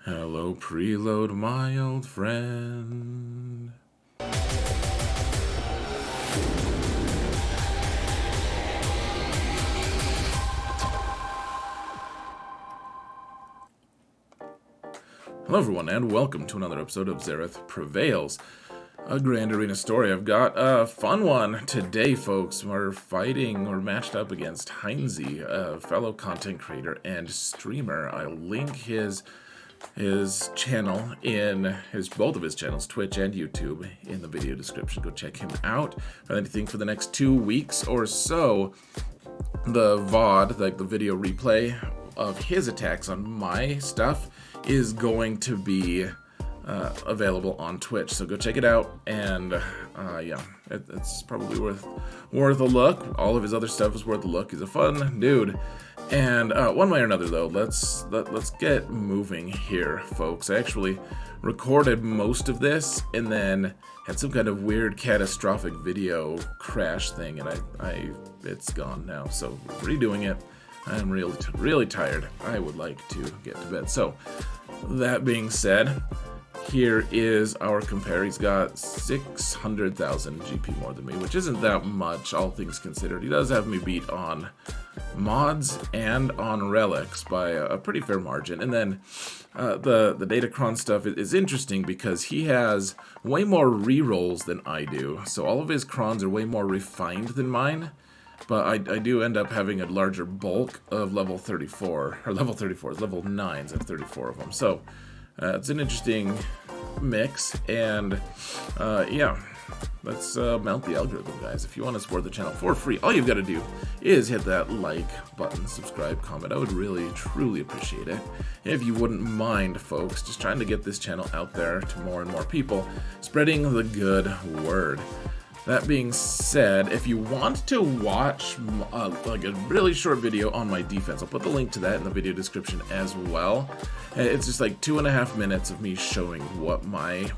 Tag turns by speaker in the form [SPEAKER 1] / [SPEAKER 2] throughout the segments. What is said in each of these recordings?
[SPEAKER 1] Hello, preload, my old friend. Hello, everyone, and welcome to another episode of Xaereth Prevails, a Grand Arena story. I've got a fun one today, folks. We're matched up against Hynesy, a fellow content creator and streamer. I'll link his channel both of his channels, Twitch and YouTube, in the video description. Go check him out. I think for the next 2 weeks or so, the VOD, like the video replay of his attacks on my stuff, is going to be available on Twitch. So go check it out, and yeah, it's probably worth a look. All of his other stuff is worth a look. He's a fun dude. And one way or another, though, let's get moving here, folks. I actually recorded most of this and then had some kind of weird catastrophic video crash thing, and it's gone now. So redoing it. I'm really tired. I would like to get to bed. So that being said, here is our compare. He's got 600,000 GP more than me, which isn't that much, all things considered. He does have me beat on mods and on relics by a pretty fair margin. And then the data cron stuff is interesting because he has way more rerolls than I do. So all of his crons are way more refined than mine. But I do end up having a larger bulk of level 34, or level 34s, level 9s of 34 of them. So it's an interesting mix, and yeah, let's mount the algorithm, guys. If you want to support the channel for free, all you've got to do is hit that like button, subscribe, comment. I would really, truly appreciate it. If you wouldn't mind, folks, just trying to get this channel out there to more and more people, spreading the good word. That being said, if you want to watch like a really short video on my defense, I'll put the link to that in the video description as well. It's just like 2.5 minutes of me showing what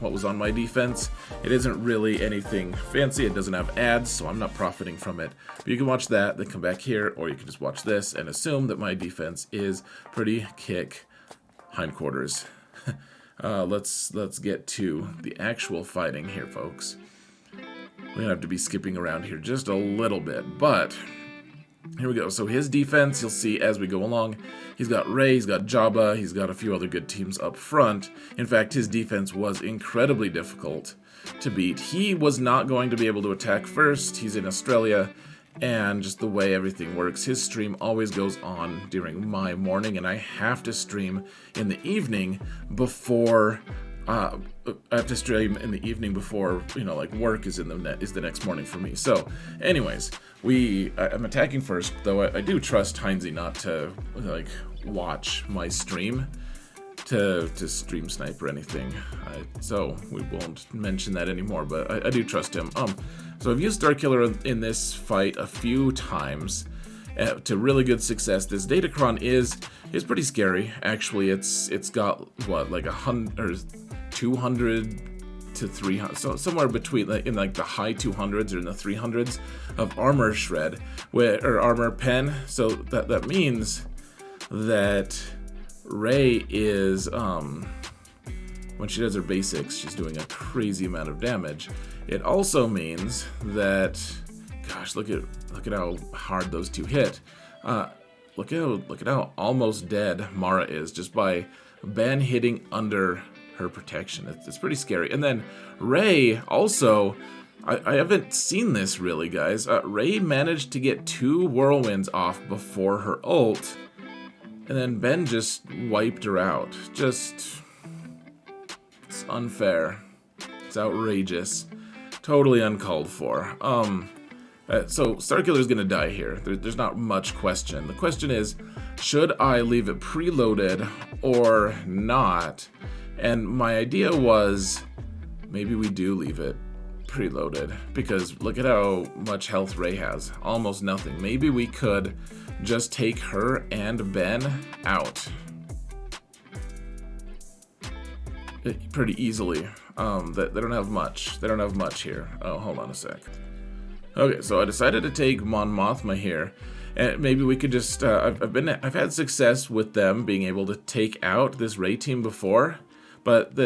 [SPEAKER 1] was on my defense. It isn't really anything fancy. It doesn't have ads, so I'm not profiting from it. But you can watch that, then come back here, or you can just watch this and assume that my defense is pretty kick hindquarters. Let's get to the actual fighting here, folks. We're going to have to be skipping around here just a little bit, but here we go. So his defense, you'll see as we go along, he's got Rey, he's got Jabba, he's got a few other good teams up front. In fact, his defense was incredibly difficult to beat. He was not going to be able to attack first. He's in Australia, and just the way everything works, his stream always goes on during my morning, and I have to stream in the evening before... I have to stream in the evening before, like work is the next morning for me. So, anyways, I'm attacking first, though I do trust Hynesy not to like watch my stream to stream snipe or anything. So we won't mention that anymore. But I do trust him. So I've used Starkiller in this fight a few times. To really good success. This Datacron is pretty scary. Actually, it's got what, like 100 or 200 to 300, so somewhere between in like the high 200s or in the 300s of armor shred, or armor pen. So that means that Rey is when she does her basics, she's doing a crazy amount of damage. It also means that, gosh, look at how hard those two hit. Look at how almost dead Mara is just by Ben hitting under her protection. It's pretty scary. And then Rey also, I haven't seen this really, guys. Rey managed to get 2 whirlwinds off before her ult, and then Ben just wiped her out. It's unfair. It's outrageous. Totally uncalled for. So Starkiller's gonna die here. There's not much question. The question is, should I leave it preloaded or not? And my idea was, maybe we do leave it preloaded, because look at how much health Rey has. Almost nothing. Maybe we could just take her and Ben out pretty easily. They don't have much. They don't have much here. Oh, hold on a sec. Okay, so I decided to take Mon Mothma here, And maybe we could just, I've had success with them being able to take out this Rey team before, but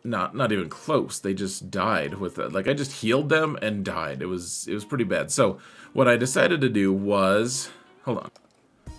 [SPEAKER 1] not even close. They just died with it. Like, I just healed them and died. It was pretty bad. So what I decided to do was, hold on.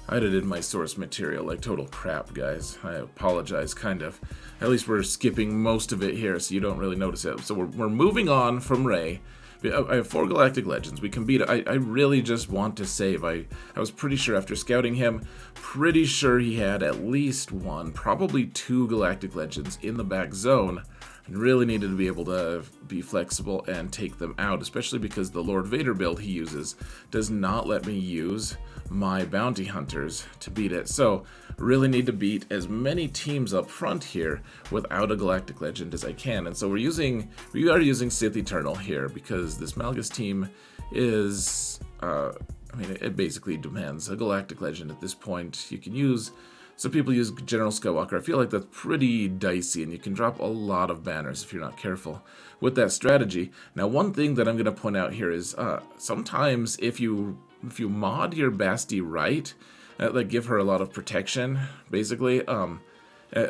[SPEAKER 1] I edited my source material like total crap, guys. I apologize, kind of. At least we're skipping most of it here, so you don't really notice it. So we're moving on from Rey. I have 4 Galactic Legends. We can beat it. I really just want to save. I was pretty sure after scouting him, pretty sure he had at least 1, probably 2 Galactic Legends in the back zone. And really needed to be able to be flexible and take them out, especially because the Lord Vader build he uses does not let me use my bounty hunters to beat it. So really need to beat as many teams up front here without a Galactic Legend as I can. And so we are using Sith Eternal here because this Malgus team is, I mean, it basically demands a Galactic Legend at this point. You can use, some people use General Skywalker. I feel like that's pretty dicey, and you can drop a lot of banners if you're not careful with that strategy. Now, one thing that I'm going to point out here is sometimes if you mod your Basti right, like give her a lot of protection, basically, and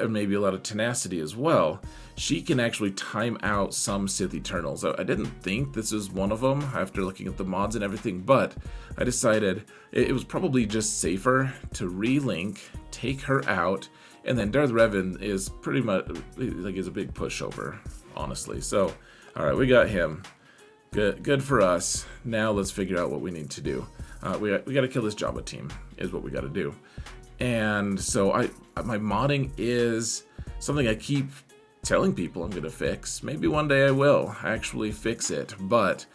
[SPEAKER 1] maybe a lot of tenacity as well, she can actually time out some Sith Eternals. I didn't think this was one of them after looking at the mods and everything, but I decided it was probably just safer to relink, take her out, and then Darth Revan is pretty much, like, is a big pushover, honestly. So, alright, we got him. Good for us. Now let's figure out what we need to do. We got to kill this Jabba team, is what we got to do. And so my modding is something I keep telling people I'm going to fix. Maybe one day I will actually fix it. But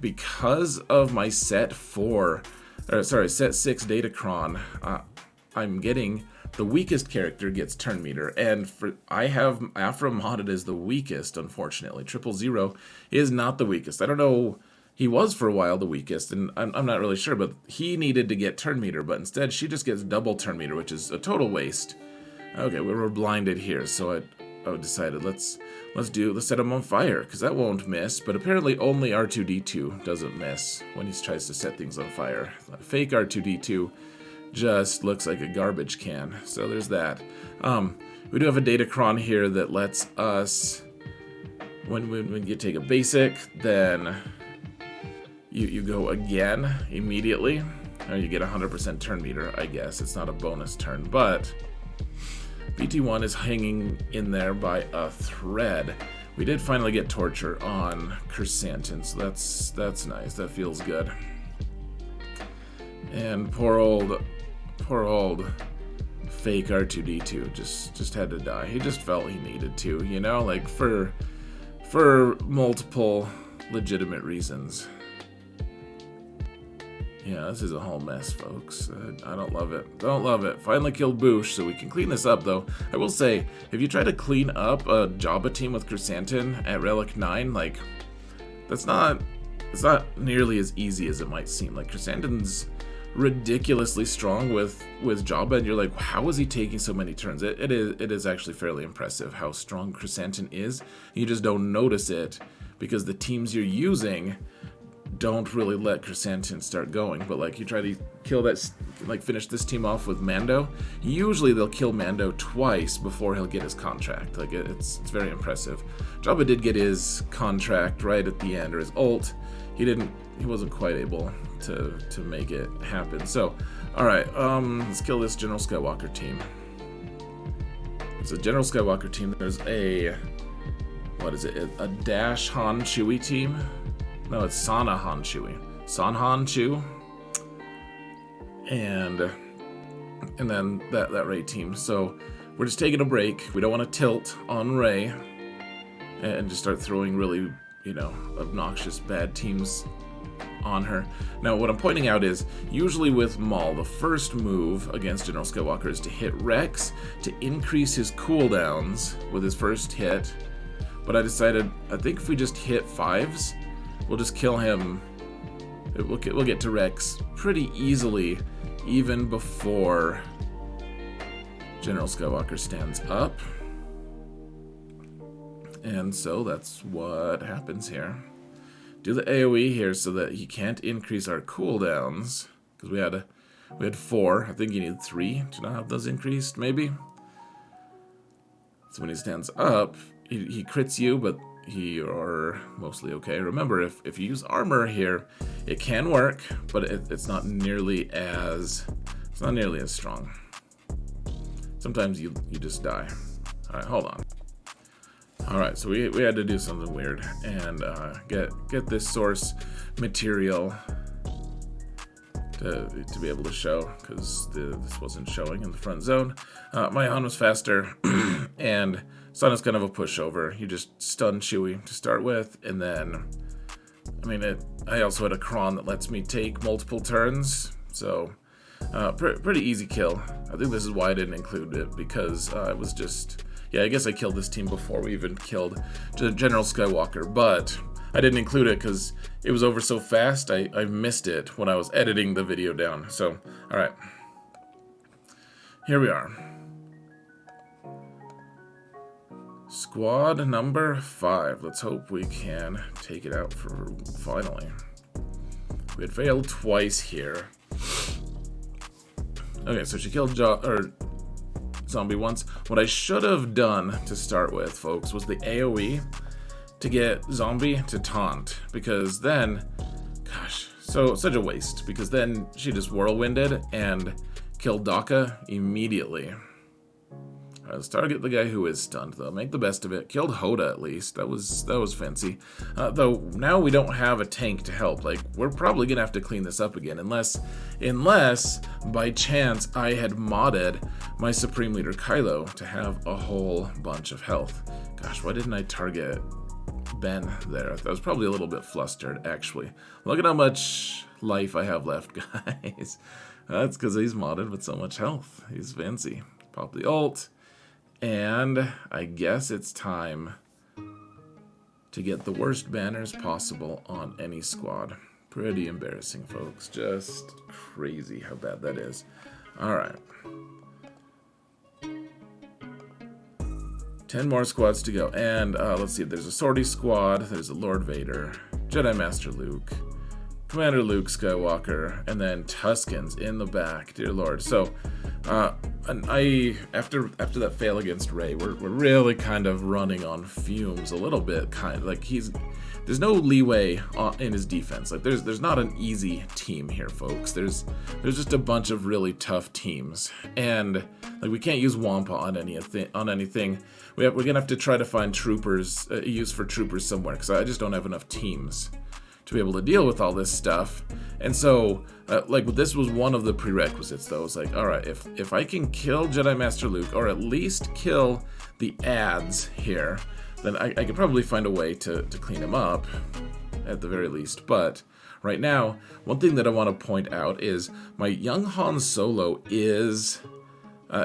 [SPEAKER 1] because of my set 6 Datacron, I'm getting the weakest character gets turn meter, and I have Aphra modded as the weakest, unfortunately. 000 is not the weakest. I don't know, he was for a while the weakest, and I'm not really sure, but he needed to get turn meter, but instead she just gets double turn meter, which is a total waste. Okay, we were blinded here, so I decided let's set him on fire, because that won't miss, but apparently only R2-D2 doesn't miss when he tries to set things on fire. Fake R2-D2 just looks like a garbage can. So there's that. We do have a Datacron here that lets us, when you take a basic, then you go again immediately, or you get 100% turn meter, I guess. It's not a bonus turn, but BT1 is hanging in there by a thread. We did finally get torture on Chrysanthemum, so that's nice. That feels good. And poor old fake R2-D2 just had to die. He just felt he needed to, you know, like for multiple legitimate reasons. Yeah, this is a whole mess, folks. I don't love it. Don't love it. Finally killed Boosh, so we can clean this up, though. I will say, if you try to clean up a Jabba team with Chrysanthemum at Relic 9, like, it's not nearly as easy as it might seem. Like, Chrysanthemum's ridiculously strong with Jabba, and you're like, how is he taking so many turns? It is actually fairly impressive how strong Chrysanthemum is. You just don't notice it because the teams you're using don't really let Chrysanthemum start going. But like, you try to kill that, like finish this team off with Mando, usually they'll kill Mando twice before he'll get his contract. Like, it's very impressive. Jabba did get his contract right at the end, or his ult. He wasn't quite able to make it happen. So, alright, let's kill this General Skywalker team. It's a General Skywalker team. There's a, what is it, a Dash Han Chewie team? No, it's Sana Han Chewie. San Han Chew. And then that Rey team. So, we're just taking a break. We don't want to tilt on Rey and just start throwing really, you know, obnoxious bad teams on her. Now, what I'm pointing out is, usually with Maul, the first move against General Skywalker is to hit Rex to increase his cooldowns with his first hit. But I decided, I think if we just hit 5s, we'll just kill him. We'll get to Rex pretty easily, even before General Skywalker stands up. And so that's what happens here. Do the AoE here so that he can't increase our cooldowns. because we had 4. I think you need 3 to not have those increased, maybe. So when he stands up, he crits you, but you're mostly okay. Remember, if you use armor here, it can work, but it's not nearly as strong. Sometimes you just die. All right, hold on. All right, so we had to do something weird and get this source material to be able to show, because this wasn't showing in the front zone. My Han was faster, and Sun is kind of a pushover. You just stun Chewie to start with, and then, I mean, I also had a cron that lets me take multiple turns, so pretty easy kill. I think this is why I didn't include it, because I was just, yeah, I guess I killed this team before we even killed General Skywalker, but I didn't include it because it was over so fast, I missed it when I was editing the video down. So, alright. Here we are. Squad number 5. Let's hope we can take it out for finally. We had failed twice here. Okay, so she killed Zombie once. What I should have done to start with, folks, was the AoE to get Zombie to taunt, because then, gosh, such a waste, because then she just whirlwinded and killed Daka immediately. Alright, let's target the guy who is stunned, though. Make the best of it. Killed Hoda, at least. That was fancy. Though, now we don't have a tank to help. Like, we're probably gonna have to clean this up again, unless, by chance, I had modded my Supreme Leader Kylo to have a whole bunch of health. Gosh, why didn't I target Ben there? I was probably a little bit flustered, actually. Look at how much life I have left, guys. That's because he's modded with so much health. He's fancy. Pop the ult. And I guess it's time to get the worst banners possible on any squad. Pretty embarrassing, folks. Just crazy how bad that is. Alright. 10 more squads to go. And let's see, there's a Sortie squad, there's a Lord Vader, Jedi Master Luke, Commander Luke Skywalker, and then Tuskens in the back, dear Lord. So, and after that fail against Rey, we're really kind of running on fumes a little bit, kind of like there's no leeway in his defense. Like there's not an easy team here, folks. There's just a bunch of really tough teams, and like we can't use Wampa on anything. We're gonna have to try to find troopers, use for troopers somewhere, because I just don't have enough teams to be able to deal with all this stuff. And so, like, this was one of the prerequisites, though. It's like, alright, if I can kill Jedi Master Luke, or at least kill the ads here, then I could probably find a way to clean him up, at the very least. But right now, one thing that I want to point out is my young Han Solo is...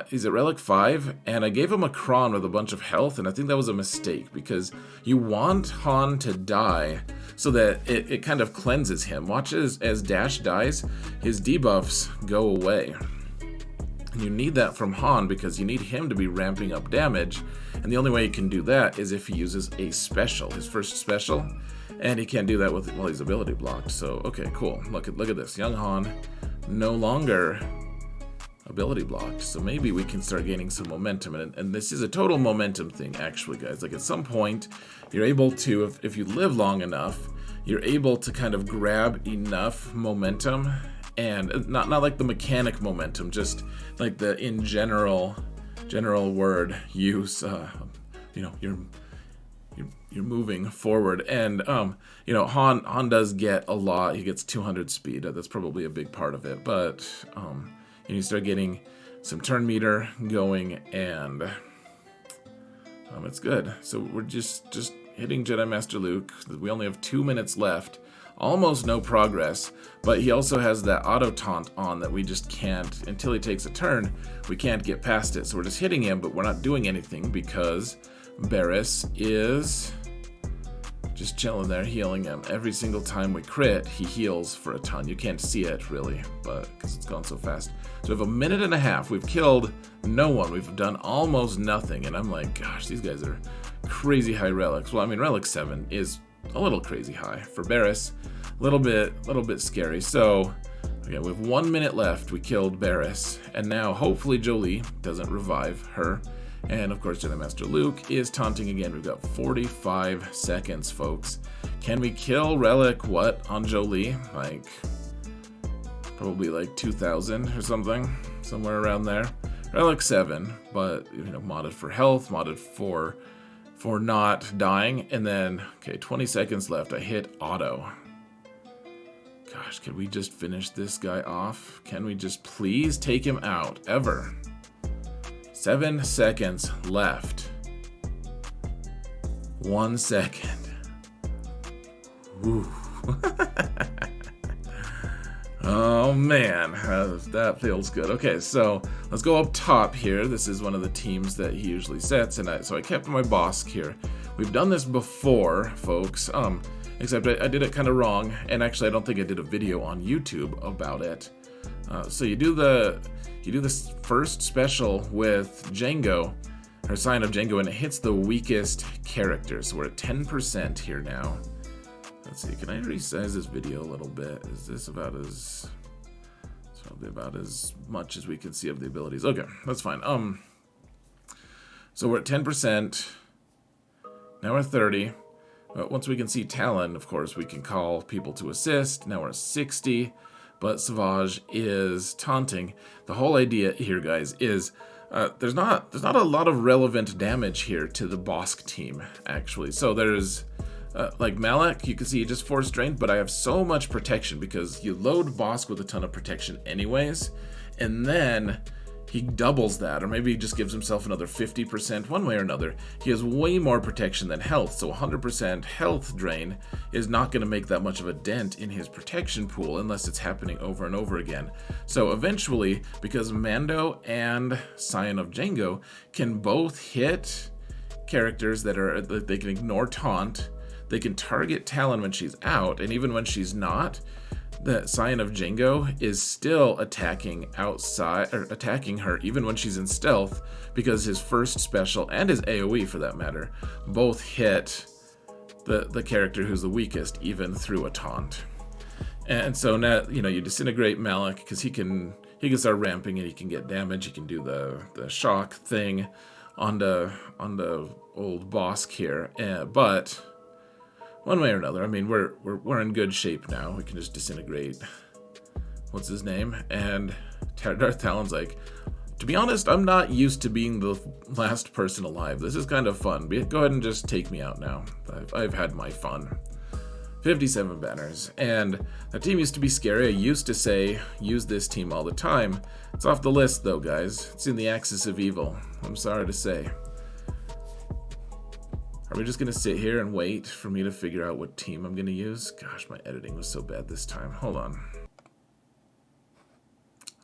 [SPEAKER 1] he's at Relic 5, and I gave him a cron with a bunch of health, and I think that was a mistake, because you want Han to die so that it kind of cleanses him. Watch as Dash dies, his debuffs go away. And you need that from Han, because you need him to be ramping up damage, and the only way he can do that is if he uses a special, his first special, and he can't do that while he's ability blocked. So, okay, cool. Look at this. Young Han no longer ability blocked, so maybe we can start gaining some momentum, and this is a total momentum thing, actually, guys. Like, at some point, you're able to, if you live long enough, you're able to kind of grab enough momentum, and not like the mechanic momentum, just like the in general word use, you know, you're moving forward, and you know, Han does get a lot. He gets 200 speed. That's probably a big part of it, but you start getting some turn meter going, and it's good. So we're just hitting Jedi Master Luke. We only have 2 minutes left. Almost no progress, but he also has that auto taunt on that we just can't, until he takes a turn, we can't get past it. So we're just hitting him, but we're not doing anything because Barriss is just chilling there, healing him. Every single time we crit, he heals for a ton. You can't see it, really, but because it's gone so fast. So we have a minute and a half. We've killed no one. We've done almost nothing, and I'm like, gosh, these guys are crazy high relics. Well, I mean, Relic 7 is a little crazy high. For Barriss, a little bit scary. So, Okay, we have 1 minute left. We killed Barriss, and now hopefully Jolee doesn't revive her. And of course, Jedi Master Luke is taunting again. We've got 45 seconds, folks. Can we kill Relic, what, on Jolee? Like, probably like 2,000 or something, somewhere around there. Relic 7, but, you know, modded for health, modded for not dying. And then, okay, 20 seconds left. I hit auto. Gosh, can we just finish this guy off? Can we just please take him out, ever? 7 seconds left. 1 second. Ooh. Oh man, that feels good. Okay, so let's go up top here. This is one of the teams that he usually sets, and so I kept my Bossk here. We've done this before, folks. Except I did it kind of wrong, and actually I don't think I did a video on YouTube about it. So you do this first special with Jango, or Sign of Jango, and it hits the weakest character. So we're at 10% here now. Let's see, can I resize this video a little bit? Is this about as... It's probably about as much as we can see of the abilities. Okay, that's fine. So we're at 10%. Now we're at 30. Once we can see Talon, of course, we can call people to assist. Now we're at 60, but Savage is taunting. The whole idea here, guys, is there's not a lot of relevant damage here to the Bossk team, actually. So there's, like Malak, you can see just 4 strength, but I have so much protection because you load Bossk with a ton of protection anyways, and then he doubles that, or maybe he just gives himself another 50%, one way or another. He has way more protection than health, so 100% health drain is not going to make that much of a dent in his protection pool unless it's happening over and over again. So eventually, because Mando and Sign of Jango can both hit characters that they can ignore taunt, they can target Talon when she's out, and even when she's not, the Sign of Jango is still attacking outside, or attacking her even when she's in stealth, because his first special, and his AoE for that matter, both hit the character who's the weakest, even through a taunt. And so now, you know, you disintegrate Malak, because he can start ramping and he can get damage. He can do the shock thing on the old Bossk here, but one way or another, I mean, we're in good shape now. We can just disintegrate. What's his name? And Darth Talon's like, to be honest, I'm not used to being the last person alive. This is kind of fun. Go ahead and just take me out now. I've had my fun. 57 banners. And that team used to be scary. I used to say, use this team all the time. It's off the list, though, guys. It's in the axis of evil. I'm sorry to say. Are we just going to sit here and wait for me to figure out what team I'm going to use? Gosh, my editing was so bad this time. Hold on.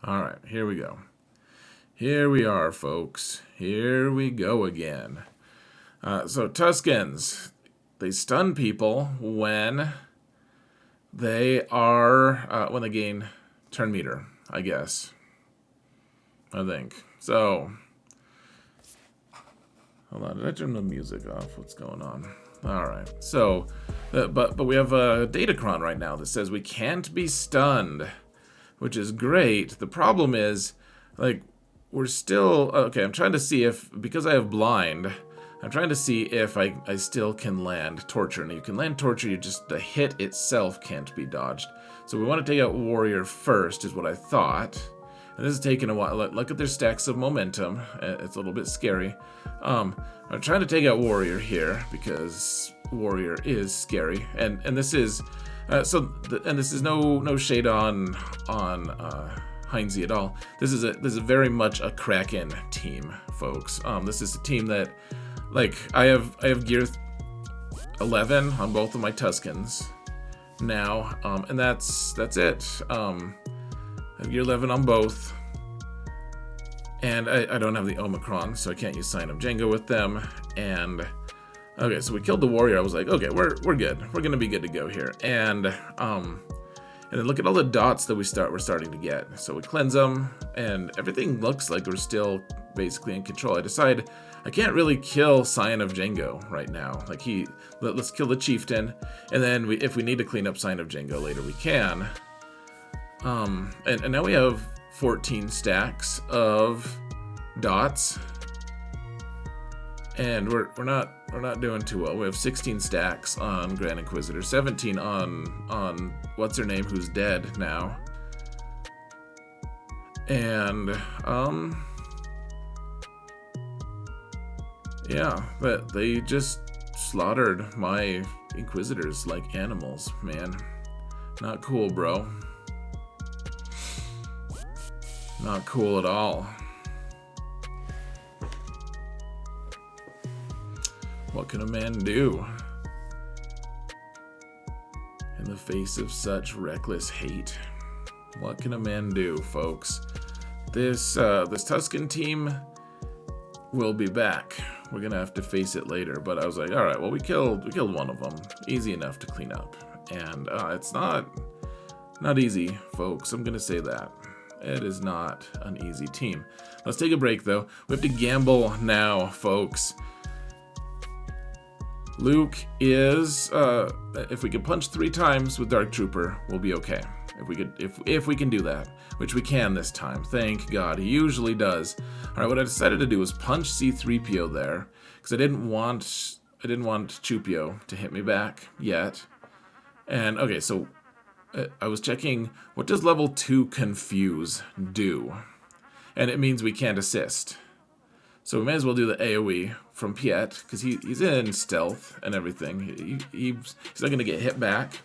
[SPEAKER 1] Alright, here we go. Here we are, folks. Here we go again. So Tuskens, they stun people when they are, when they gain turn meter, I guess. I think. So... Hold on, did I turn the music off? What's going on? Alright, so, but we have a data cron right now that says we can't be stunned, which is great. The problem is, like, we're still, okay, I'm trying to see if, because I have blind, I'm trying to see if I still can land torture. And you can land torture, you just, the hit itself can't be dodged. So we want to take out warrior first, is what I thought. And this is taking a while. Look at their stacks of momentum. It's a little bit scary. I'm trying to take out warrior here because warrior is scary, and this is this is no shade on Hynesy at all. This is very much a Kraken team, folks. This is a team that, like, I have gear 11 on both of my Tuskens now, and that's it. I have gear 11 on both, and I don't have the Omicron, so I can't use Sign of Jango with them. And okay, so we killed the warrior. I was like, okay, we're good. We're gonna be good to go here. And then look at all the dots that we're starting to get. So we cleanse them, and everything looks like we're still basically in control. I decide I can't really kill Sign of Jango right now. Like, let's kill the chieftain, and then if we need to clean up Sign of Jango later, we can. And now we have 14 stacks of dots, and we're not doing too well. We have 16 stacks on Grand Inquisitor, 17 on what's her name, who's dead now, and yeah, but they just slaughtered my Inquisitors like animals, man. Not cool, bro. Not cool at all. What can a man do in the face of such reckless hate? What can a man do, folks? This Tusken team will be back. We're gonna have to face it later, but I was like, all right, well, we killed one of them. Easy enough to clean up, and it's not easy, folks. I'm gonna say that. It is not an easy team. Let's take a break, though. We have to gamble now, folks. Luke is, if we could punch 3 times with Dark Trooper, we'll be okay. If we can do that, which we can this time. Thank God. He usually does. All right, what I decided to do was punch C-3PO there, because I didn't want Chewpio to hit me back yet. And okay, so I was checking, what does level 2 confuse do? And it means we can't assist. So we may as well do the AoE from Piet, because he's in stealth and everything. He's not going to get hit back.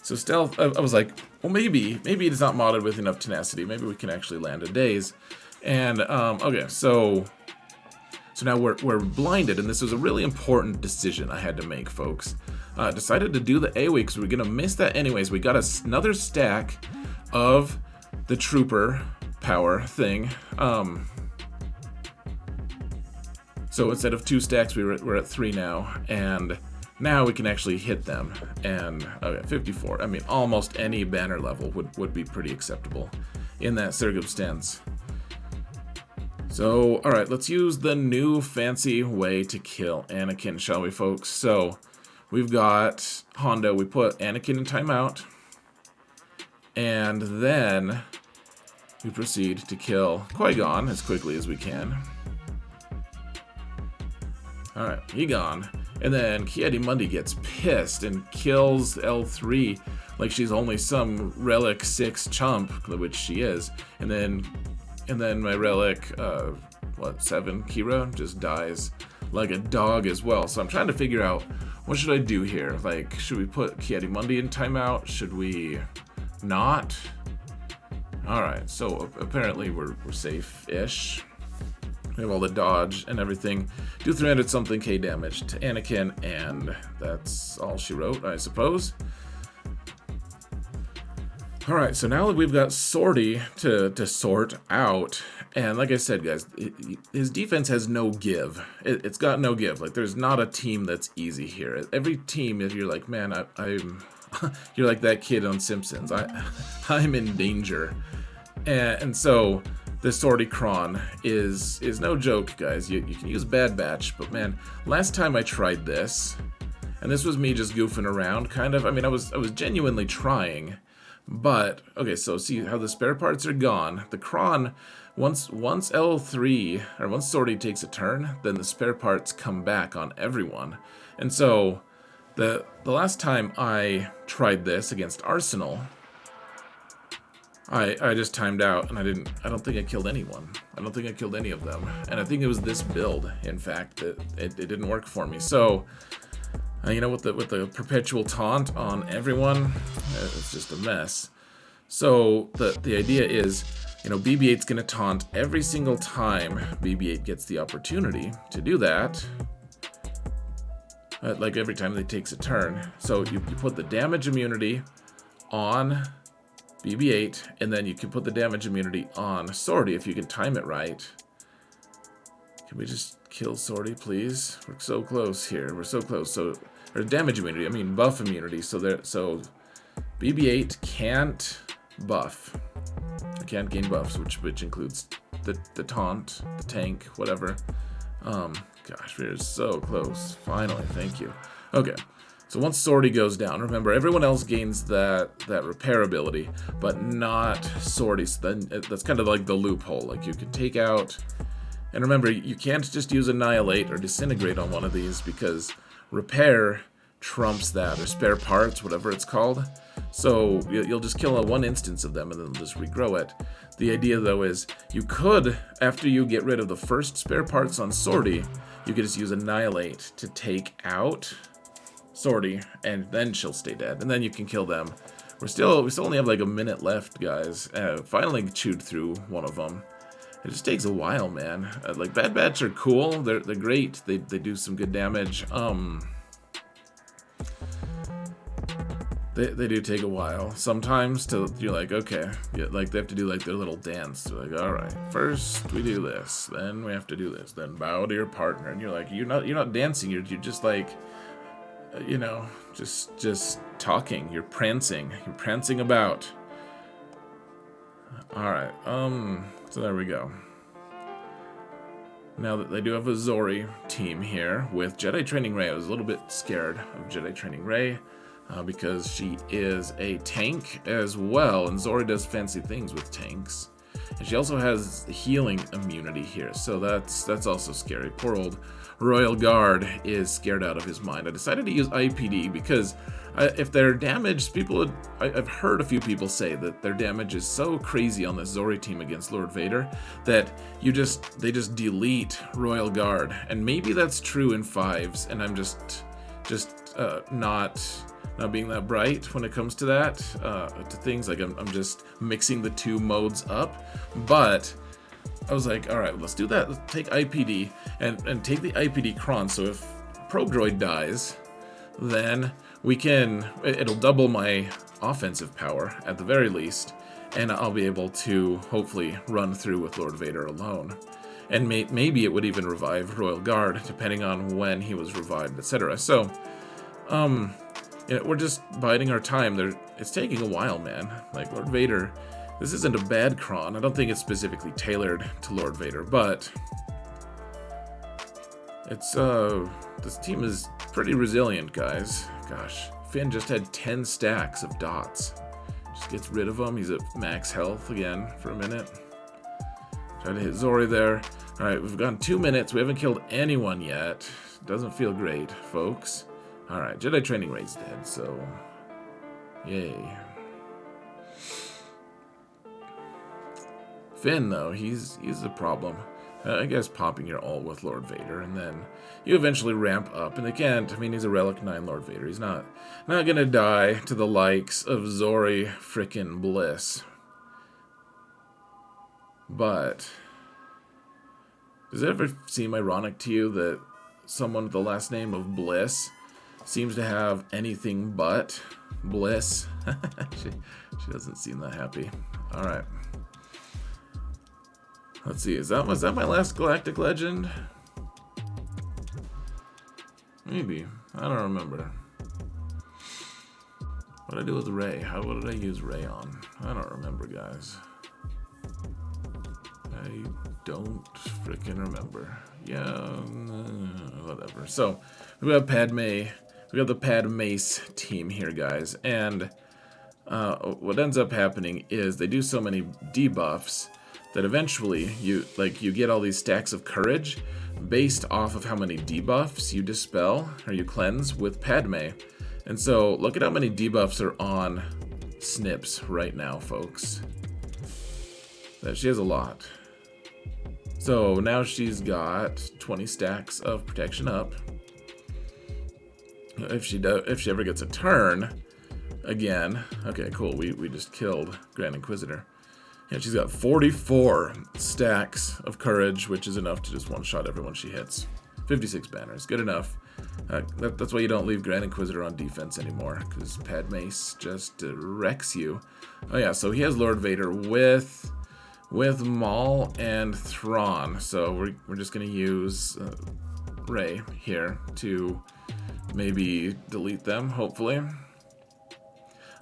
[SPEAKER 1] So stealth, I was like, well, maybe it's not modded with enough tenacity. Maybe we can actually land a daze. And, okay, so now we're blinded, and this was a really important decision I had to make, folks. Decided to do the AoE because we're going to miss that anyways. We got another stack of the trooper power thing. So instead of 2 stacks, we're at 3 now, and now we can actually hit them. And okay, 54. I mean, almost any banner level would be pretty acceptable in that circumstance. So, all right, let's use the new fancy way to kill Anakin, shall we, folks? So we've got Hondo. We put Anakin in timeout, and then we proceed to kill Qui-Gon as quickly as we can. All right, he gone. And then Ki-Adi-Mundi gets pissed and kills L3 like she's only some Relic 6 chump, which she is. And then my Relic, 7, Kira, just dies like a dog as well. So I'm trying to figure out, what should I do here? Like, should we put Ki-Adi-Mundi in timeout? Should we not? All right, so apparently we're safe-ish. We have all the dodge and everything. Do 300 something K damage to Anakin, and that's all she wrote, I suppose. All right, so now that we've got Zorii to sort out, and like I said, guys, his defense has no give. It's got no give. Like, there's not a team that's easy here. Every team, if you're like, man, I'm you're like that kid on Simpsons. I'm in danger, and so the Zorii cron is no joke, guys. You can use Bad Batch, but man, last time I tried this, and this was me just goofing around, kind of. I mean, I was genuinely trying, but okay. So see how the spare parts are gone. The cron, once L3 or once Zorii takes a turn, then the spare parts come back on everyone. And so the last time I tried this against Arsenal, I just timed out, and I don't think I killed anyone. I don't think I killed any of them. And I think it was this build, in fact, that it didn't work for me. So, you know, with the perpetual taunt on everyone, it's just a mess. So the idea is, you know, BB-8's gonna taunt every single time BB-8 gets the opportunity to do that. Like every time they takes a turn. So you put the damage immunity on BB-8, and then you can put the damage immunity on Zorii if you can time it right. Can we just kill Zorii, please? We're so close here. We're so close. So, or damage immunity. I mean buff immunity. So BB-8 can't buff. It can't gain buffs, which includes the taunt, the tank, whatever. Gosh, we're so close. Finally, thank you. Okay. So once Zorii goes down, remember, everyone else gains that repair ability, but not Zorii. So then that's kind of like the loophole. Like, you can take out... And remember, you can't just use Annihilate or Disintegrate on one of these, because repair trumps that, or spare parts, whatever it's called. So you'll just kill one instance of them and then just regrow it. The idea, though, is you could, after you get rid of the first spare parts on Zorii, you could just use Annihilate to take out Zorii, and then she'll stay dead, and then you can kill them. We still only have like a minute left, guys. Finally chewed through one of them. It just takes a while, man. Like, Bad Batch are cool. They're great. They do some good damage. They do take a while sometimes to, you're like, okay, yeah, like they have to do like their little dance. They're like, all right, first we do this, then we have to do this, then bow to your partner, and you're like, you're not dancing, you're just like, you know, just talking. You're prancing about. All right, so there we go. Now that they do have a Zorii team here with Jedi Training Rey, I was a little bit scared of Jedi Training Rey. Because she is a tank as well, and Zorii does fancy things with tanks. And she also has healing immunity here, so that's also scary. Poor old Royal Guard is scared out of his mind. I decided to use IPD because if they're damaged, I've heard a few people say that their damage is so crazy on this Zorii team against Lord Vader that they just delete Royal Guard. And maybe that's true in 5s, and I'm just not being that bright when it comes to that, to things. Like, I'm just mixing the two modes up. But I was like, all right, let's do that. Let's take IPD and take the IPD cron. So if Probe Droid dies, then it'll double my offensive power at the very least, and I'll be able to hopefully run through with Lord Vader alone. And maybe it would even revive Royal Guard, depending on when he was revived, etc. So, you know, we're just biding our time. It's taking a while, man. Like, Lord Vader, this isn't a bad cron. I don't think it's specifically tailored to Lord Vader, but it's, this team is pretty resilient, guys. Gosh, Finn just had 10 stacks of dots. Just gets rid of them. He's at max health again for a minute. Try to hit Zorii there. All right, we've gone 2 minutes. We haven't killed anyone yet. Doesn't feel great, folks. All right, Jedi Training Rey's dead, so yay. Finn, though, he's a problem. I guess popping your ult with Lord Vader, and then you eventually ramp up, and again, I mean, he's a Relic 9 Lord Vader. He's not gonna die to the likes of Zorii frickin' Bliss. But does it ever seem ironic to you that someone with the last name of Bliss seems to have anything but bliss? she doesn't seem that happy. All right. Let's see. Was that my last Galactic Legend? Maybe. I don't remember. What did I do with Rey? What did I use Rey on? I don't remember, guys. I don't freaking remember. Yeah, whatever. So we have Padme. We got the Padme's team here, guys, and what ends up happening is they do so many debuffs that eventually you get all these stacks of courage based off of how many debuffs you dispel or you cleanse with Padme. And so look at how many debuffs are on Snips right now, folks. She has a lot. So now she's got 20 stacks of protection up. If she ever gets a turn again, okay, cool. We just killed Grand Inquisitor. Yeah, she's got 44 stacks of courage, which is enough to just one-shot everyone she hits. 56 banners, good enough. That's why you don't leave Grand Inquisitor on defense anymore, because Padme's just wrecks you. Oh yeah, so he has Lord Vader with Maul and Thrawn. So we're just gonna use Rey here to maybe delete them, hopefully.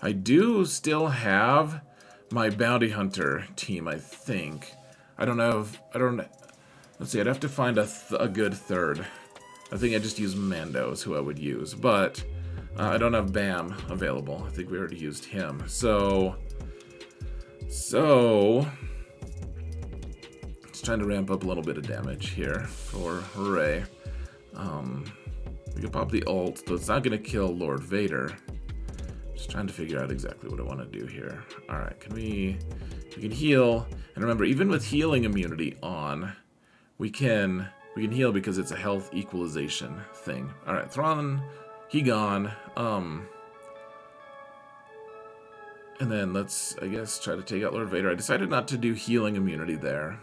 [SPEAKER 1] I do still have my bounty hunter team, I think. Let's see, I'd have to find a good third. I think I just use Mando is who I would use, but I don't have Bam available. I think we already used him. So just trying to ramp up a little bit of damage here for Hooray. We can pop the ult, though it's not going to kill Lord Vader. Just trying to figure out exactly what I want to do here. Alright, we can heal. And remember, even with healing immunity on, we can heal because it's a health equalization thing. Alright, Thrawn, he gone. And then let's, I guess, try to take out Lord Vader. I decided not to do healing immunity there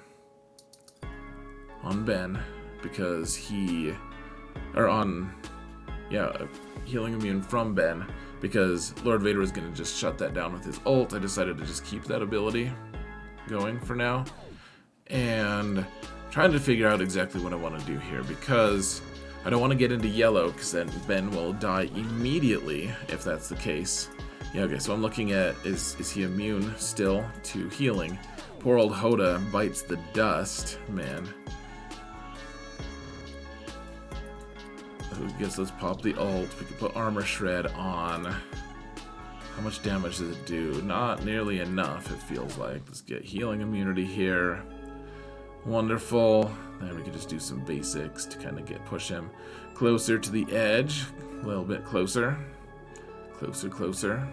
[SPEAKER 1] on Ben because healing immune from Ben because Lord Vader was going to just shut that down with his ult. I decided to just keep that ability going for now. And trying to figure out exactly what I want to do here because I don't want to get into yellow because then Ben will die immediately if that's the case. Yeah, okay, so I'm looking at, is he immune still to healing? Poor old Hoda bites the dust, man. I guess let's pop the ult. We can put Armor Shred on. How much damage does it do? Not nearly enough, it feels like. Let's get healing immunity here. Wonderful. Then we can just do some basics to kind of push him closer to the edge. A little bit closer. Closer.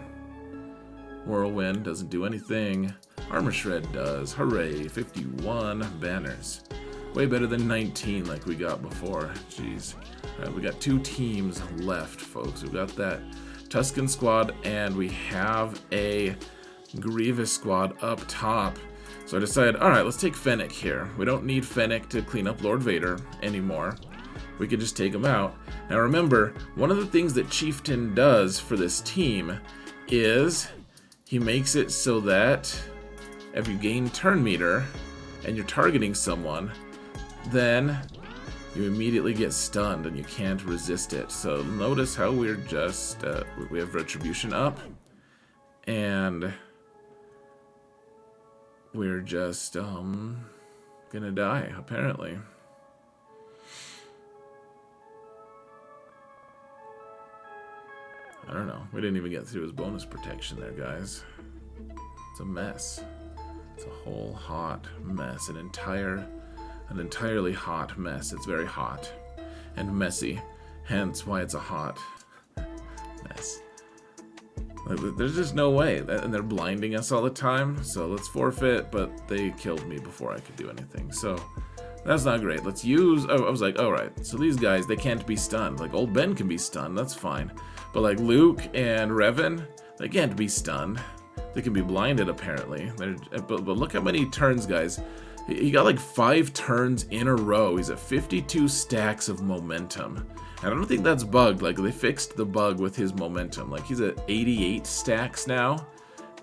[SPEAKER 1] Whirlwind doesn't do anything. Armor Shred does. Hooray, 51 banners. Way better than 19 like we got before. Jeez. Alright, we got 2 teams left, folks. We've got that Tusken squad, and we have a Grievous squad up top. So I decided, alright, let's take Fennec here. We don't need Fennec to clean up Lord Vader anymore. We could just take him out. Now remember, one of the things that Chieftain does for this team is he makes it so that if you gain turn meter and you're targeting someone, then you immediately get stunned and you can't resist it. So notice how we're just, we have Retribution up, and we're just, gonna die, apparently. I don't know. We didn't even get through his bonus protection there, guys. It's a mess. It's a whole hot mess. An entirely hot mess. It's very hot and messy, hence why it's a hot mess. There's just no way, and they're blinding us all the time, so let's forfeit, but they killed me before I could do anything, so that's not great. Let's use, I was like, alright, so these guys, they can't be stunned. Like, old Ben can be stunned, that's fine, but like Luke and Revan, they can't be stunned. They can be blinded, apparently. But look how many turns, guys. He got like 5 turns in a row. He's at 52 stacks of momentum. And I don't think that's bugged. Like, they fixed the bug with his momentum. Like, he's at 88 stacks now.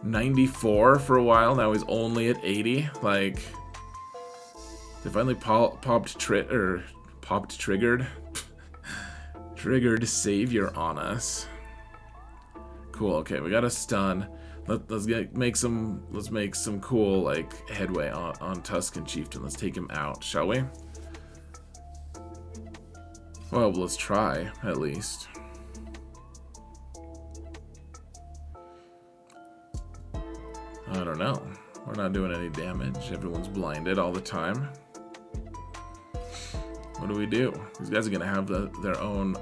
[SPEAKER 1] 94 for a while. Now he's only at 80. Like, they finally triggered Savior on us. Cool. Okay, we got a stun. Let's make some cool like headway on Tusken Chieftain. Let's take him out, shall we? Well, let's try at least. I don't know. We're not doing any damage. Everyone's blinded all the time. What do we do? These guys are gonna have their own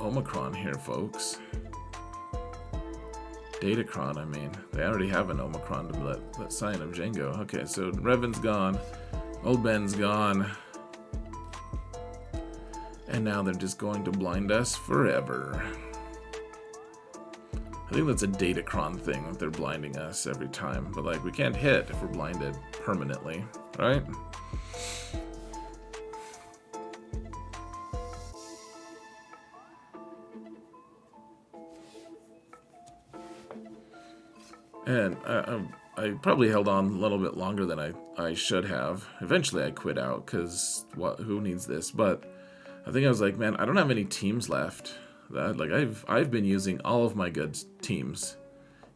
[SPEAKER 1] Omicron here, folks. Datacron, I mean. They already have an Omicron to let sign of Django. Okay, so Revan's gone. Old Ben's gone. And now they're just going to blind us forever. I think that's a Datacron thing, that they're blinding us every time. But, like, we can't hit if we're blinded permanently, right? And I probably held on a little bit longer than I should have. Eventually I quit out, because who needs this? But I think I was like, man, I don't have any teams left. Like, I've been using all of my good teams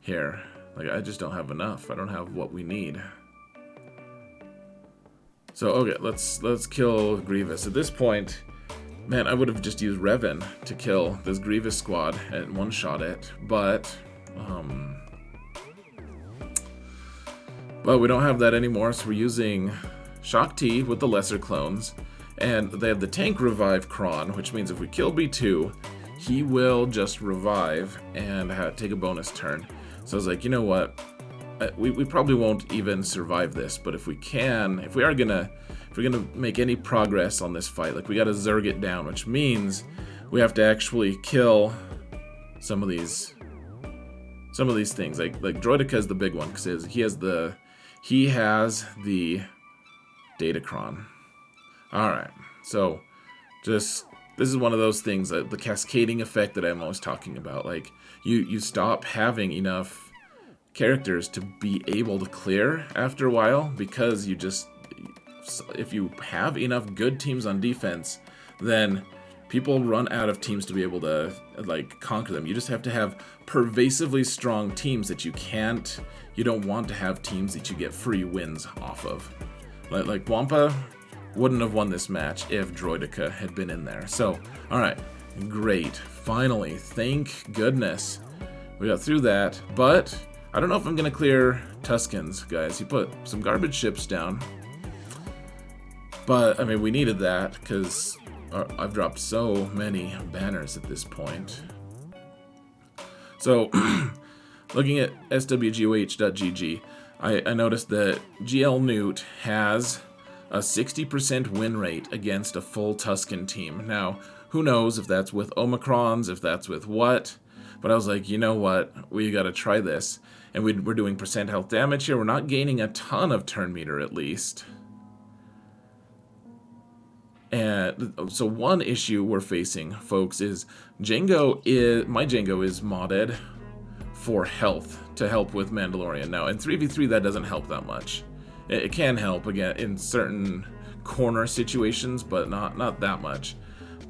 [SPEAKER 1] here. Like, I just don't have enough. I don't have what we need. So, okay, let's kill Grievous. At this point, Man, I would have just used Revan to kill this Grievous squad and one-shot it, but we don't have that anymore, so we're using Shaak T with the lesser clones, and they have the tank revive cron, which means if we kill B2, he will just revive and take a bonus turn. So I was like, you know what? We probably won't even survive this, but if we are gonna make any progress on this fight, like we gotta Zerg it down, which means we have to actually kill some of these things. Like Droideka is the big one because he has the Datacron. All right, so this is one of those things, that the cascading effect that I'm always talking about. Like you stop having enough characters to be able to clear after a while, because if you have enough good teams on defense, then people run out of teams to be able to like conquer them. You just have to have pervasively strong teams that you don't want to have teams that you get free wins off of. Like Wampa wouldn't have won this match if Droideka had been in there. So, alright, great. Finally, thank goodness we got through that, but I don't know if I'm going to clear Tuskens, guys. He put some garbage ships down, but, I mean, we needed that, because I've dropped so many banners at this point. So, looking at swgoh.gg, I noticed that GL Nute has a 60% win rate against a full Tusken team. Now, who knows if that's with Omicrons, if that's with what, but I was like, you know what, we gotta try this. And we're doing percent health damage here. We're not gaining a ton of turn meter, at least. And so one issue we're facing, folks, is my Jango is modded for health to help with Mandalorian. Now, in 3v3, that doesn't help that much. It can help, again, in certain corner situations, but not that much.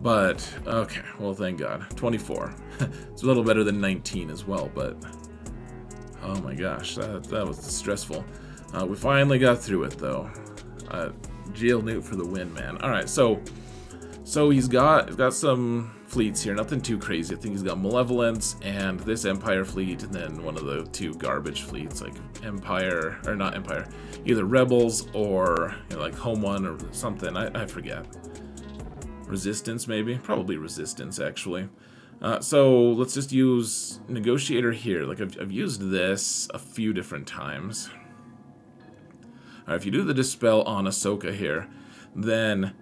[SPEAKER 1] But, okay, well, thank God. 24. It's a little better than 19 as well, but oh my gosh, that was stressful. We finally got through it, though. GL Nute for the win, man. Alright, so he's got some fleets here, nothing too crazy. I think he's got Malevolence and this Empire fleet, and then one of the two garbage fleets, like Empire, or not Empire, either Rebels or like Home One or something. I forget. Resistance, maybe? Probably Resistance, actually. So let's just use Negotiator here. Like I've used this a few different times. Alright, if you do the Dispel on Ahsoka here, then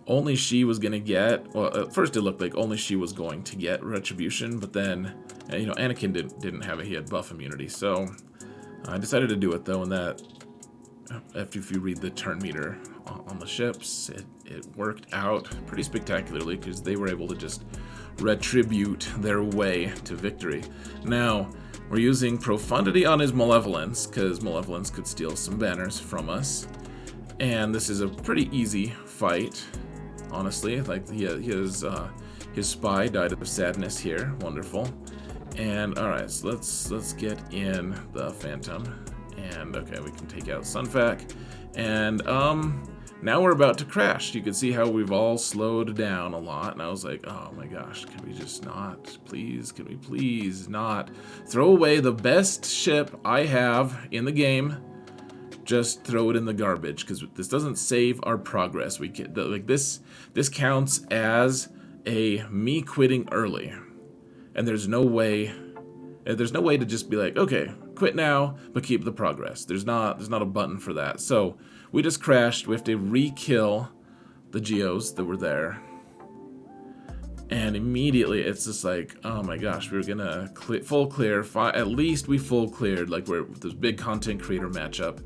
[SPEAKER 1] only she was going to get, well, at first it looked like only she was going to get Retribution, but then, you know, Anakin didn't have it. He had buff immunity, so I decided to do it, though, and that, if you read the turn meter on the ships, it worked out pretty spectacularly, because they were able to just retribute their way to victory. Now, we're using Profundity on his Malevolence, because Malevolence could steal some banners from us, and this is a pretty easy fight. Honestly, like his spy died of sadness here. Wonderful. And all right, so let's get in the Phantom, and okay, we can take out Sunfac, and now we're about to crash. You can see how we've all slowed down a lot, and I was like, oh my gosh, can we just not, please? Can we please not throw away the best ship I have in the game? Just throw it in the garbage, because this doesn't save our progress. We get like this counts as me quitting early, and there's no way to just be like, okay, quit now, but keep the progress. There's not a button for that. So we just crashed. We have to re-kill the Geos that were there, and immediately it's just like, oh my gosh, we were gonna full clear. At least we full cleared. Like we're this big content creator matchup.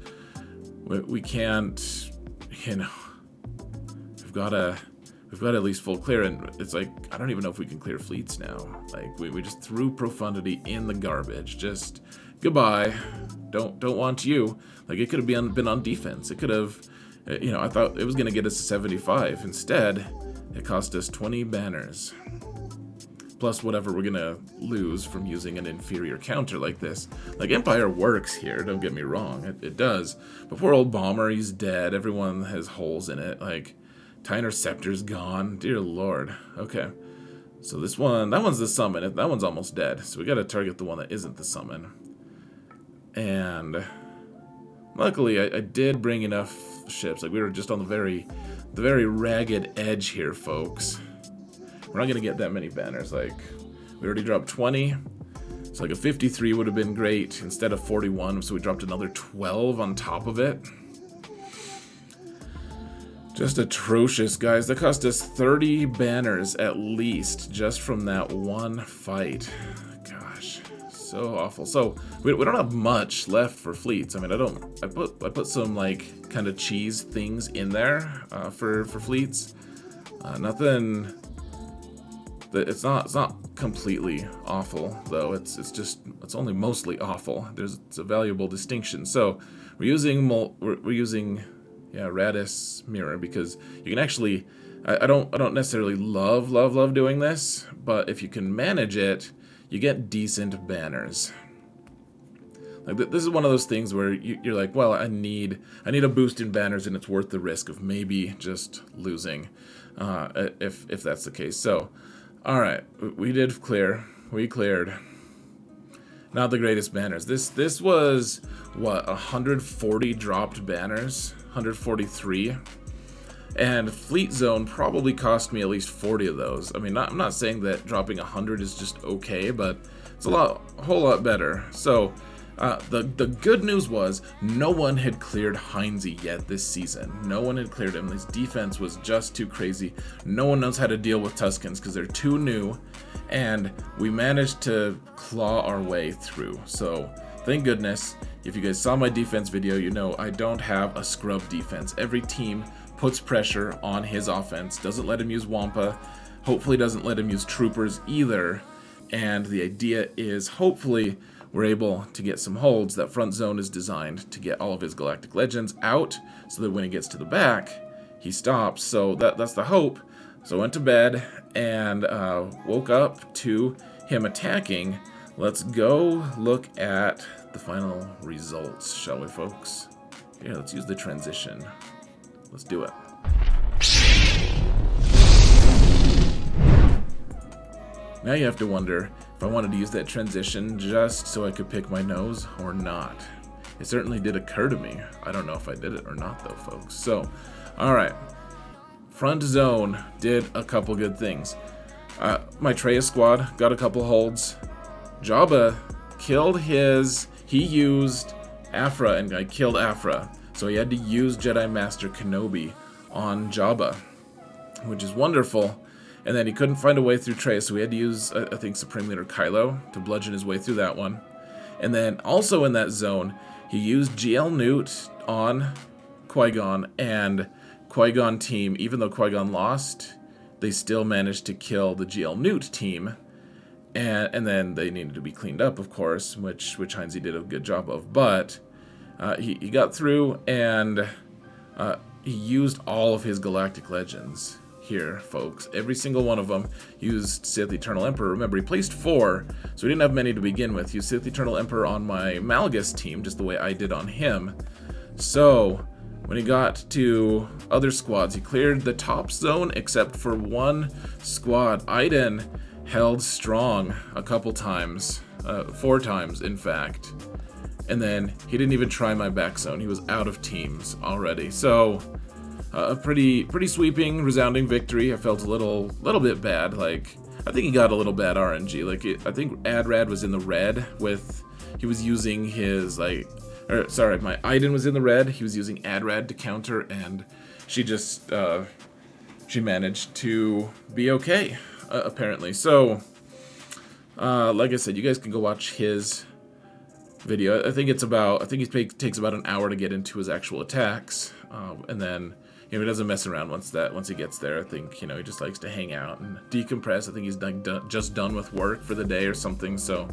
[SPEAKER 1] We can't, you know, we've got to at least full clear, and it's like, I don't even know if we can clear fleets now. Like, we just threw Profundity in the garbage. Just, goodbye. Don't want you. Like, it could have been on defense. It could have, you know, I thought it was going to get us to 75. Instead, it cost us 20 banners. Plus whatever we're going to lose from using an inferior counter like this. Like, Empire works here, don't get me wrong. It does. But poor old Bomber, he's dead. Everyone has holes in it. Like, TIE Interceptor's gone. Dear Lord. Okay. So this one, that one's the summon. That one's almost dead. So we got to target the one that isn't the summon. And luckily, I did bring enough ships. Like, we were just on the very ragged edge here, folks. We're not going to get that many banners. Like, we already dropped 20. So like a 53 would have been great instead of 41. So we dropped another 12 on top of it. Just atrocious, guys. That cost us 30 banners at least just from that one fight. Gosh, so awful. So we don't have much left for fleets. I mean, I put some like kind of cheese things in there for fleets. Nothing. It's not completely awful though. It's only mostly awful. It's a valuable distinction. So we're using Radis Mirror because you can actually. I don't necessarily love doing this, but if you can manage it, you get decent banners. Like this is one of those things where you're like, well, I need a boost in banners, and it's worth the risk of maybe just losing, if that's the case. So. Alright, we did clear. We cleared. Not the greatest banners. This was, what, 140 dropped banners? 143? And Fleet Zone probably cost me at least 40 of those. I mean, I'm not saying that dropping 100 is just okay, but it's a whole lot better. So, the good news was no one had cleared Hynesy yet this season. No one had cleared him. His defense was just too crazy. No one knows how to deal with Tuskens because they're too new, and we managed to claw our way through. So thank goodness. If you guys saw my defense video, you know I don't have a scrub defense. Every team puts pressure on his offense, doesn't let him use Wampa, hopefully doesn't let him use troopers either, and the idea is hopefully we're able to get some holds. That front zone is designed to get all of his Galactic Legends out so that when he gets to the back, he stops. So that's the hope. So I went to bed and woke up to him attacking. Let's go look at the final results, shall we, folks? Yeah, let's use the transition. Let's do it. Now you have to wonder if I wanted to use that transition just so I could pick my nose or not. It certainly did occur to me. I don't know if I did it or not though, folks. So, alright. Front zone did a couple good things. My Traya squad got a couple holds. Jabba killed he used Aphra, and I killed Aphra. So he had to use Jedi Master Kenobi on Jabba, which is wonderful. And then he couldn't find a way through Traya, so we had to use, I think, Supreme Leader Kylo to bludgeon his way through that one. And then also in that zone, he used GL Nute on Qui-Gon, and Qui-Gon team, even though Qui-Gon lost, they still managed to kill the GL Nute team. And then they needed to be cleaned up, of course, which Hynesy did a good job of. But he got through, and he used all of his Galactic Legends. Here, folks. Every single one of them used Sith Eternal Emperor. Remember, he placed 4, so we didn't have many to begin with. He used Sith Eternal Emperor on my Malgus team, just the way I did on him. So, when he got to other squads, he cleared the top zone except for one squad. Iden held strong a couple times, 4 times, in fact. And then he didn't even try my back zone. He was out of teams already. So, a pretty sweeping, resounding victory. I felt a little bit bad. Like, I think he got a little bad RNG. Like, I think Adrad was in the red with, he was using his, like, or sorry, my Iden was in the red. He was using Adrad to counter, and she just, she managed to be okay, apparently. So, like I said, you guys can go watch his video. I think he takes about an hour to get into his actual attacks, and then he doesn't mess around once he gets there. I think he just likes to hang out and decompress. I think he's just done with work for the day or something. So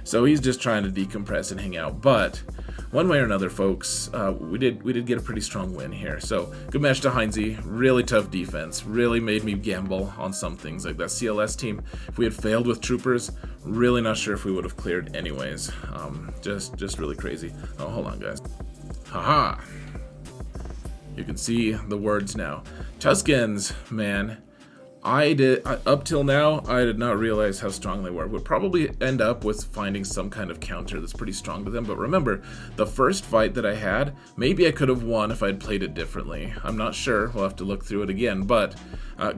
[SPEAKER 1] he's just trying to decompress and hang out. But one way or another, folks, we did get a pretty strong win here. So good match to Hynesy. Really tough defense. Really made me gamble on some things like that CLS team. If we had failed with troopers, really not sure if we would have cleared anyways. Just really crazy. Oh, hold on, guys. Haha. You can see the words now. Tuskens, man. Up till now, I did not realize how strong they were. We'll probably end up with finding some kind of counter that's pretty strong to them. But remember, the first fight that I had, maybe I could have won if I'd played it differently. I'm not sure. We'll have to look through it again. But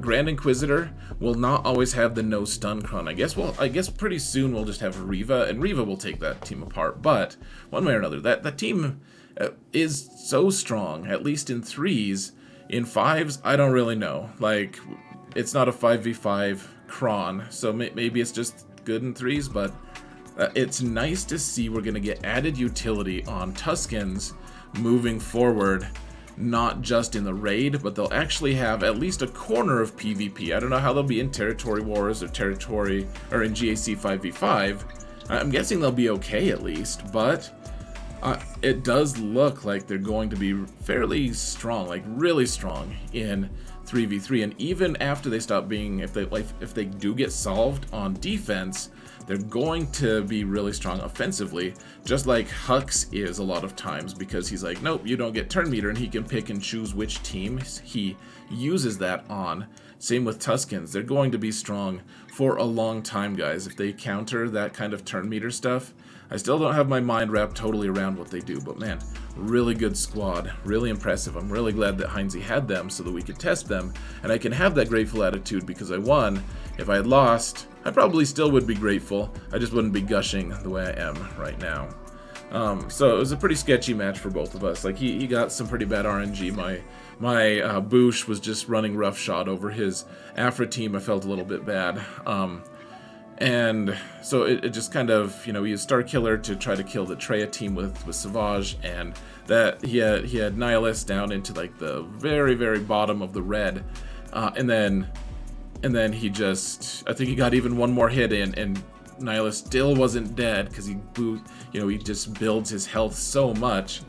[SPEAKER 1] Grand Inquisitor will not always have the no stun cron. I guess pretty soon we'll just have Reva, and Reva will take that team apart. But one way or another, that team is so strong, at least in 3s. In 5s, I don't really know. Like, it's not a 5v5 cron, so maybe it's just good in 3s, but it's nice to see we're going to get added utility on Tuskens moving forward, not just in the raid, but they'll actually have at least a corner of PvP. I don't know how they'll be in Territory Wars or in GAC 5v5. I'm guessing they'll be okay at least, but it does look like they're going to be fairly strong, like really strong in 3v3, and even after they stop being, if they do get solved on defense, they're going to be really strong offensively, just like Hux is a lot of times, because he's like, nope, you don't get turn meter, and he can pick and choose which teams he uses that on. Same with Tuskens. They're going to be strong for a long time, guys. If they counter that kind of turn meter stuff, I still don't have my mind wrapped totally around what they do, but man, really good squad, really impressive. I'm really glad that Hynesy had them so that we could test them, and I can have that grateful attitude because I won. If I had lost, I probably still would be grateful. I just wouldn't be gushing the way I am right now. So it was a pretty sketchy match for both of us. Like, he got some pretty bad RNG. My Boosh was just running roughshod over his Aphra team. I felt a little bit bad. And so it just kind of, you know, he used Star Killer to try to kill the Treya team with Savage, and that he had Nihilus down into like the very, very bottom of the red, and then he just, I think he got even one more hit in, and Nihilus still wasn't dead because he just builds his health so much,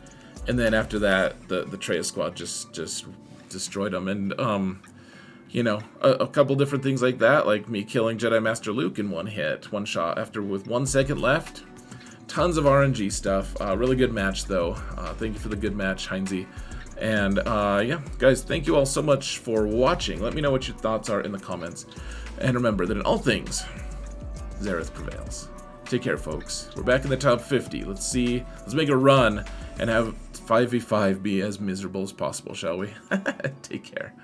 [SPEAKER 1] and then after that the Treya squad just destroyed him. And you know, a couple different things like that, like me killing Jedi Master Luke in one shot with 1 second left. Tons of RNG stuff. Really good match though. Thank you for the good match, Hynesy. And yeah, guys, thank you all so much for watching. Let me know what your thoughts are in the comments. And remember that in all things, Xaereth prevails. Take care, folks. We're back in the top 50. Let's make a run and have 5v5 be as miserable as possible, shall we? Take care.